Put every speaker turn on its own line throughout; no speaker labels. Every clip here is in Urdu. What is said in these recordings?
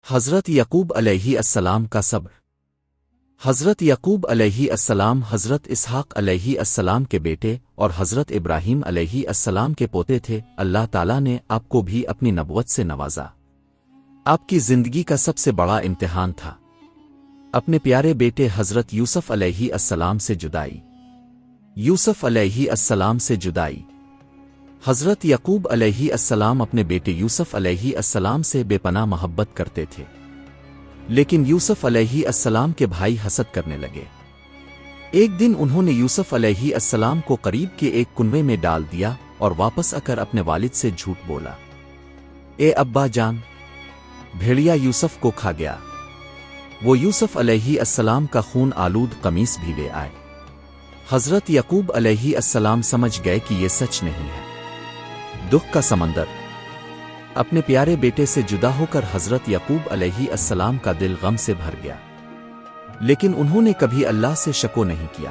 حضرت یعقوب علیہ السلام کا صبر۔ حضرت یعقوب علیہ السلام حضرت اسحاق علیہ السلام کے بیٹے اور حضرت ابراہیم علیہ السلام کے پوتے تھے۔ اللہ تعالیٰ نے آپ کو بھی اپنی نبوت سے نوازا۔ آپ کی زندگی کا سب سے بڑا امتحان تھا اپنے پیارے بیٹے حضرت یوسف علیہ السلام سے جدائی۔ یوسف علیہ السلام سے جدائی۔ حضرت یعقوب علیہ السلام اپنے بیٹے یوسف علیہ السلام سے بے پناہ محبت کرتے تھے، لیکن یوسف علیہ السلام کے بھائی حسد کرنے لگے۔ ایک دن انہوں نے یوسف علیہ السلام کو قریب کے ایک کنویں میں ڈال دیا اور واپس آ کر اپنے والد سے جھوٹ بولا، اے ابا جان، بھیڑیا یوسف کو کھا گیا۔ وہ یوسف علیہ السلام کا خون آلود قمیص بھی لے آئے۔ حضرت یعقوب علیہ السلام سمجھ گئے کہ یہ سچ نہیں ہے۔ دکھ کا سمندر۔ اپنے پیارے بیٹے سے جدا ہو کر حضرت یعقوب علیہ السلام کا دل غم سے بھر گیا، لیکن انہوں نے کبھی اللہ سے شکو نہیں کیا،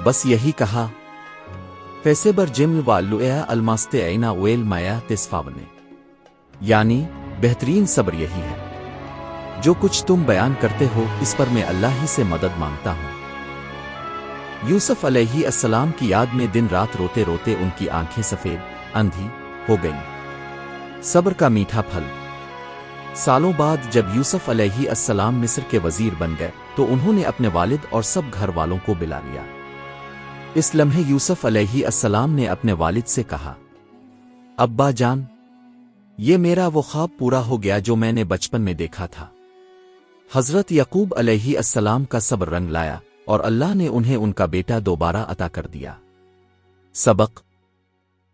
بس یہی کہا، فیسبر جم والویا الماست اینا ویل مایا تسفاونے، یعنی بہترین صبر یہی ہے، جو کچھ تم بیان کرتے ہو اس پر میں اللہ ہی سے مدد مانگتا ہوں۔ یوسف علیہ السلام کی یاد میں دن رات روتے روتے ان کی آنکھیں سفید اندھی ہو گئیں۔ صبر کا میٹھا پھل۔ سالوں بعد جب یوسف علیہ السلام مصر کے وزیر بن گئے تو انہوں نے اپنے والد اور سب گھر والوں کو بلا لیا۔ اس لمحے یوسف علیہ السلام نے اپنے والد سے کہا، ابا جان، یہ میرا وہ خواب پورا ہو گیا جو میں نے بچپن میں دیکھا تھا۔ حضرت یعقوب علیہ السلام کا صبر رنگ لایا اور اللہ نے انہیں ان کا بیٹا دوبارہ عطا کر دیا۔ سبق: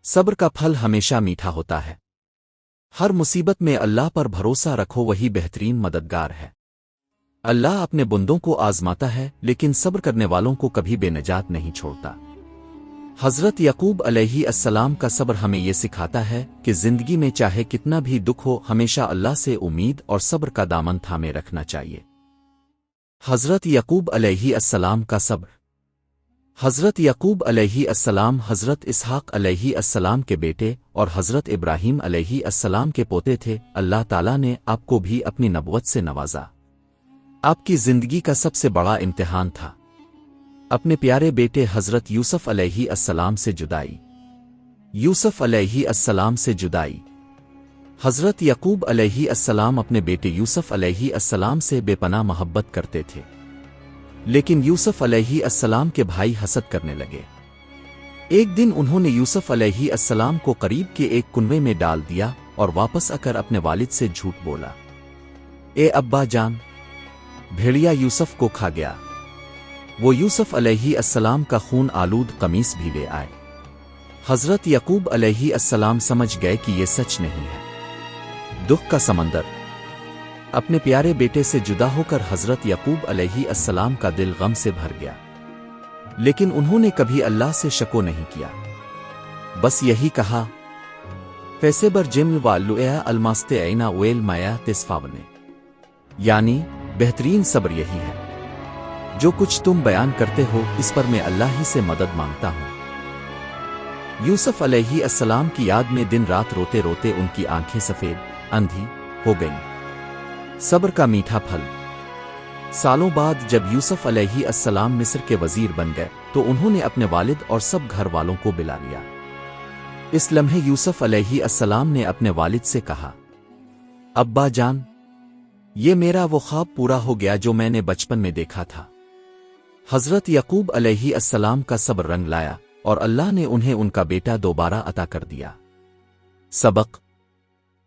صبر کا پھل ہمیشہ میٹھا ہوتا ہے۔ ہر مصیبت میں اللہ پر بھروسہ رکھو، وہی بہترین مددگار ہے۔ اللہ اپنے بندوں کو آزماتا ہے لیکن صبر کرنے والوں کو کبھی بے نجات نہیں چھوڑتا۔ حضرت یعقوب علیہ السلام کا صبر ہمیں یہ سکھاتا ہے کہ زندگی میں چاہے کتنا بھی دکھ ہو، ہمیشہ اللہ سے امید اور صبر کا دامن تھامے رکھنا چاہیے۔ حضرت یعقوب علیہ السلام کا صبر۔ حضرت یعقوب علیہ السلام حضرت اسحاق علیہ السلام کے بیٹے اور حضرت ابراہیم علیہ السلام کے پوتے تھے۔ اللہ تعالیٰ نے آپ کو بھی اپنی نبوت سے نوازا۔ آپ کی زندگی کا سب سے بڑا امتحان تھا اپنے پیارے بیٹے حضرت یوسف علیہ السلام سے جدائی۔ یوسف علیہ السلام سے جدائی۔ حضرت یعقوب علیہ السلام اپنے بیٹے یوسف علیہ السلام سے بے پناہ محبت کرتے تھے، لیکن یوسف علیہ السلام کے بھائی حسد کرنے لگے۔ ایک دن انہوں نے یوسف علیہ السلام کو قریب کے ایک کنویں میں ڈال دیا اور واپس آ کر اپنے والد سے جھوٹ بولا، اے ابا جان، بھیڑیا یوسف کو کھا گیا۔ وہ یوسف علیہ السلام کا خون آلود قمیص بھی لے آئے۔ حضرت یعقوب علیہ السلام سمجھ گئے کہ یہ سچ نہیں ہے۔ دکھ کا سمندر۔ اپنے پیارے بیٹے سے جدا ہو کر حضرت یعقوب علیہ السلام کا دل غم سے بھر گیا، لیکن انہوں نے کبھی اللہ سے شکو نہیں کیا، بس یہی کہا، فیسبر جم والویا الماست اینا ویل مایا تسفاونے، یعنی بہترین صبر یہی ہے، جو کچھ تم بیان کرتے ہو اس پر میں اللہ ہی سے مدد مانگتا ہوں۔ یوسف علیہ السلام کی یاد میں دن رات روتے روتے ان کی آنکھیں سفید اندھی ہو گئیں۔ صبر کا میٹھا پھل۔ سالوں بعد جب یوسف علیہ السلام مصر کے وزیر بن گئے تو انہوں نے اپنے والد اور سب گھر والوں کو بلا لیا۔ اس لمحے یوسف علیہ السلام نے اپنے والد سے کہا، ابا جان، یہ میرا وہ خواب پورا ہو گیا جو میں نے بچپن میں دیکھا تھا۔ حضرت یعقوب علیہ السلام کا صبر رنگ لایا اور اللہ نے انہیں ان کا بیٹا دوبارہ عطا کر دیا۔ سبق: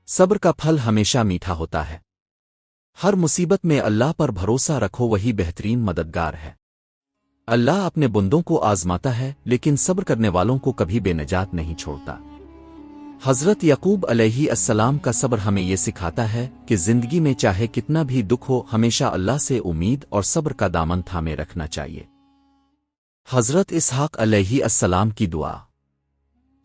صبر کا پھل ہمیشہ میٹھا ہوتا ہے۔ ہر مصیبت میں اللہ پر بھروسہ رکھو، وہی بہترین مددگار ہے۔ اللہ اپنے بندوں کو آزماتا ہے لیکن صبر کرنے والوں کو کبھی بے نجات نہیں چھوڑتا۔ حضرت یعقوب علیہ السلام کا صبر ہمیں یہ سکھاتا ہے کہ زندگی میں چاہے کتنا بھی دکھ ہو، ہمیشہ اللہ سے امید اور صبر کا دامن تھامے رکھنا چاہیے۔ حضرت اسحاق علیہ السلام کی دعا۔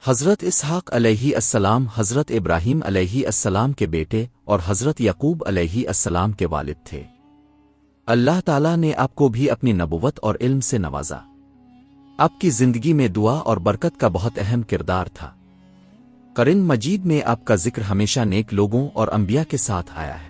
حضرت اسحاق علیہ السلام حضرت ابراہیم علیہ السلام کے بیٹے اور حضرت یعقوب علیہ السلام کے والد تھے۔ اللہ تعالیٰ نے آپ کو بھی اپنی نبوت اور علم سے نوازا۔ آپ کی زندگی میں دعا اور برکت کا بہت اہم کردار تھا۔ قرآن مجید میں آپ کا ذکر ہمیشہ نیک لوگوں اور انبیاء کے ساتھ آیا ہے۔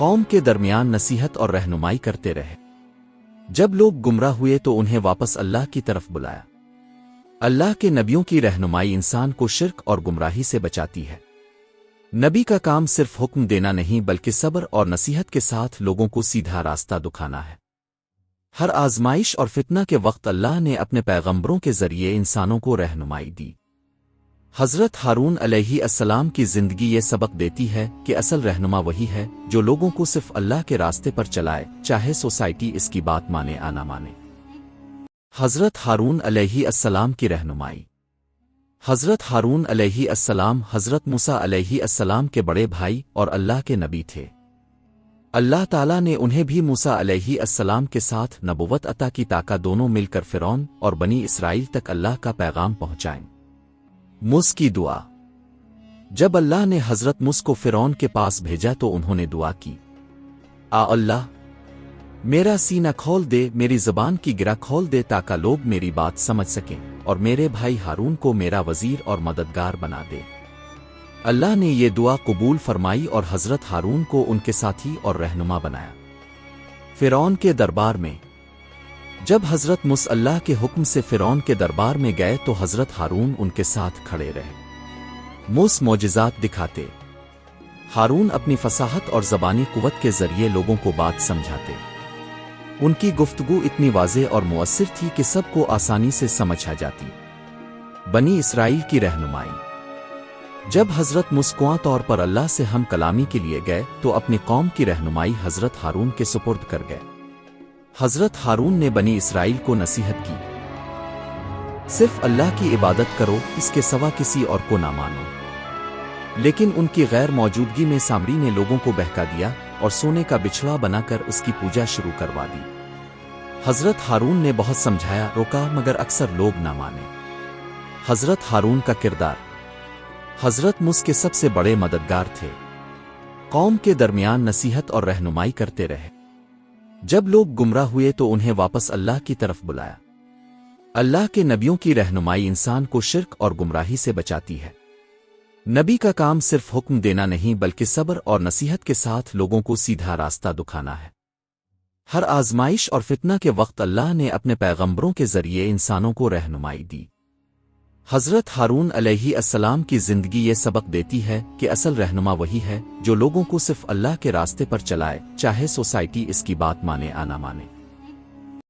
قوم کے درمیان نصیحت اور رہنمائی کرتے رہے۔ جب لوگ گمراہ ہوئے تو انہیں واپس اللہ کی طرف بلایا۔ اللہ کے نبیوں کی رہنمائی انسان کو شرک اور گمراہی سے بچاتی ہے۔ نبی کا کام صرف حکم دینا نہیں بلکہ صبر اور نصیحت کے ساتھ لوگوں کو سیدھا راستہ دکھانا ہے۔ ہر آزمائش اور فتنہ کے وقت اللہ نے اپنے پیغمبروں کے ذریعے انسانوں کو رہنمائی دی۔ حضرت ہارون علیہ السلام کی زندگی یہ سبق دیتی ہے کہ اصل رہنما وہی ہے جو لوگوں کو صرف اللہ کے راستے پر چلائے، چاہے سوسائٹی اس کی بات مانے یا نہ مانے۔ حضرت ہارون علیہ السلام کی رہنمائی۔ حضرت ہارون علیہ السلام حضرت موسیٰ علیہ السلام کے بڑے بھائی اور اللہ کے نبی تھے۔ اللہ تعالیٰ نے انہیں بھی موسیٰ علیہ السلام کے ساتھ نبوت عطا کی تاکہ دونوں مل کر فرعون اور بنی اسرائیل تک اللہ کا پیغام پہنچائیں۔ موسیٰ کی دعا۔ جب اللہ نے حضرت موسیٰ کو فرعون کے پاس بھیجا تو انہوں نے دعا کی، اللہ میرا سینہ کھول دے، میری زبان کی گرہ کھول دے تاکہ لوگ میری بات سمجھ سکیں، اور میرے بھائی ہارون کو میرا وزیر اور مددگار بنا دے۔ اللہ نے یہ دعا قبول فرمائی اور حضرت ہارون کو ان کے ساتھی اور رہنما بنایا۔ فرعون کے دربار میں۔ جب حضرت موسیٰ اللہ کے حکم سے فرعون کے دربار میں گئے تو حضرت ہارون ان کے ساتھ کھڑے رہے۔ موسیٰ معجزات دکھاتے، ہارون اپنی فصاحت اور زبانی قوت کے ذریعے لوگوں کو بات سمجھاتے۔ ان کی گفتگو اتنی واضح اور مؤثر تھی کہ سب کو آسانی سے سمجھ آ جاتی۔ بنی اسرائیل کی رہنمائی۔ جب حضرت موسیٰ طور پر اللہ سے ہم کلامی کے لیے گئے تو اپنی قوم کی رہنمائی حضرت ہارون کے سپرد کر گئے۔ حضرت ہارون نے بنی اسرائیل کو نصیحت کی، صرف اللہ کی عبادت کرو، اس کے سوا کسی اور کو نہ مانو۔ لیکن ان کی غیر موجودگی میں سامری نے لوگوں کو بہکا دیا اور سونے کا بچھڑا بنا کر اس کی پوجا شروع کروا دی۔ حضرت ہارون نے بہت سمجھایا، روکا، مگر اکثر لوگ نہ مانے۔ حضرت ہارون کا کردار۔ حضرت موسیٰ کے سب سے بڑے مددگار تھے۔ قوم کے درمیان نصیحت اور رہنمائی کرتے رہے۔ جب لوگ گمراہ ہوئے تو انہیں واپس اللہ کی طرف بلایا۔ اللہ کے نبیوں کی رہنمائی انسان کو شرک اور گمراہی سے بچاتی ہے۔ نبی کا کام صرف حکم دینا نہیں بلکہ صبر اور نصیحت کے ساتھ لوگوں کو سیدھا راستہ دکھانا ہے۔ ہر آزمائش اور فتنہ کے وقت اللہ نے اپنے پیغمبروں کے ذریعے انسانوں کو رہنمائی دی۔ حضرت ہارون علیہ السلام کی زندگی یہ سبق دیتی ہے کہ اصل رہنما وہی ہے جو لوگوں کو صرف اللہ کے راستے پر چلائے، چاہے سوسائٹی اس کی بات مانے یا نہ مانے۔